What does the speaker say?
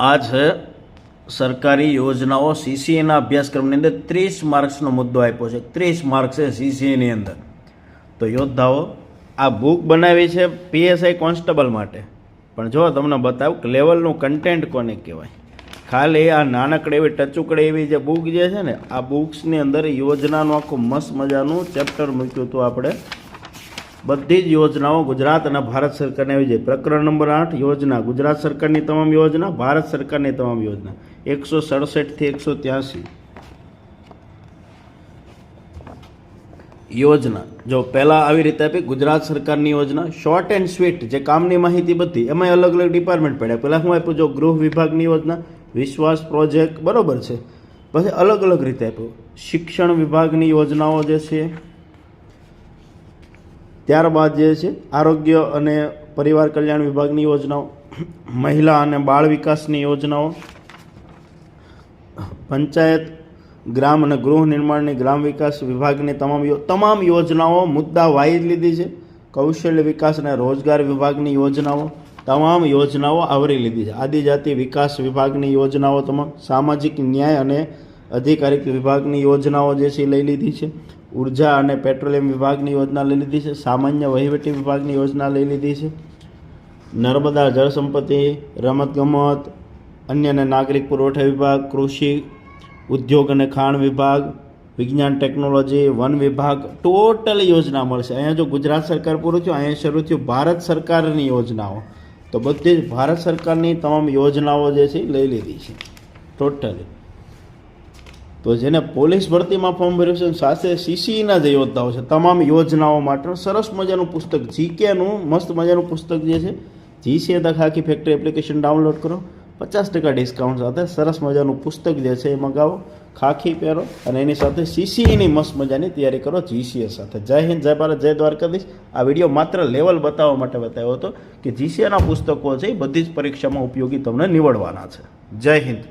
આ છે સરકારી યોજનાઓ સીસીએના અભ્યાસક્રમની અંદર 30 માર્ક્સનો મુદ્દો આપ્યો છે. 30 માર્ક્સ છે સીસીએની અંદર. તો યોદ્ધાઓ આ બુક બનાવી છે પીએસઆઈ કોન્સ્ટેબલ માટે, પણ જો તમને બતાવું કે લેવલનું કન્ટેન્ટ કોને કહેવાય. ખાલી આ નાનકડી એવી ટચુકડી એવી જે બુક જે છે ને, આ બુક્સની અંદર યોજનાનું આખું મસ્ત મજાનું ચેપ્ટર મૂક્યું હતું આપણે. બધી જ યોજનાઓ ગુજરાત અને ભારત સરકારની આવી જાય. પ્રકરણ નંબર 8 યોજના, ગુજરાત સરકારની તમામ યોજના, ભારત સરકારની તમામ યોજના, 167 થી 183 યોજના. જો પહેલાં આવી રીતે આપી ગુજરાત સરકારની યોજના, શોર્ટ એન્ડ સ્વીટ, જે કામની માહિતી બધી, એમાં અલગ અલગ ડિપાર્ટમેન્ટ પડ્યા. પહેલાં હું આપ્યું જો ગૃહ વિભાગની યોજના, વિશ્વાસ પ્રોજેક્ટ, બરાબર છે. પછી અલગ અલગ રીતે આપ્યું શિક્ષણ વિભાગની યોજનાઓ જે છે. ત્યારબાદ જે છે આરોગ્ય અને પરિવાર કલ્યાણ વિભાગની યોજનાઓ, મહિલા અને બાળ વિકાસની યોજનાઓ, પંચાયત ગ્રામ અને ગૃહ નિર્માણની ગ્રામ વિકાસ વિભાગની તમામ યોજનાઓ મુદ્દા વાઇઝ લીધી છે. કૌશલ્ય વિકાસ અને રોજગાર વિભાગની યોજનાઓ, તમામ યોજનાઓ આવરી લીધી છે. આદિજાતિ વિકાસ વિભાગની યોજનાઓ તમામ, સામાજિક ન્યાય અને અધિકારિક વિભાગની યોજનાઓ જે છે લઈ લીધી છે. ઉર્જા અને પેટ્રોલિયમ વિભાગની યોજના લઈ લીધી છે. સામાન્ય વહીવટી વિભાગની યોજના લઈ લીધી છે. નર્મદા જળ સંપત્તિ, રમતગમત, અન્ય અને નાગરિક પુરવઠા વિભાગ, કૃષિ ઉદ્યોગ અને ખાણ વિભાગ, વિજ્ઞાન ટેકનોલોજી, વન વિભાગ, ટોટલ યોજના મળશે. અહીંયા જો ગુજરાત સરકાર પૂરું થયું, અહીંયા શરૂ થયું ભારત સરકારની યોજનાઓ. તો બધી જ ભારત સરકારની તમામ યોજનાઓ જે છે લઈ લીધી છે ટોટલી. તો જેને પોલીસ ભરતીમાં ફોર્મ ભર્યું છે સાથે સીસીના જે યોદ્ધાઓ છે તમામ યોજનાઓ માટે સરસ મજાનું પુસ્તક, જીકેનું મસ્ત મજાનું પુસ્તક જે છે GCA the khaki factory application download કરો, 50% ડિસ્કાઉન્ટ સાથે સરસ મજાનું પુસ્તક જે છે એ મગાવો, ખાખી પહેરો અને એની સાથે સીસીઈની મસ્ત મજાની તૈયારી કરો જીસીએ સાથે. જય હિન્દ, જય ભારત, જય દ્વારકાધીશ. આ વિડીયો માત્ર લેવલ બતાવવા માટે બતાવ્યો હતો કે જીસીએના પુસ્તકો છે એ બધી જ પરીક્ષામાં ઉપયોગી તમને નીવડવાના છે. જય હિન્દ.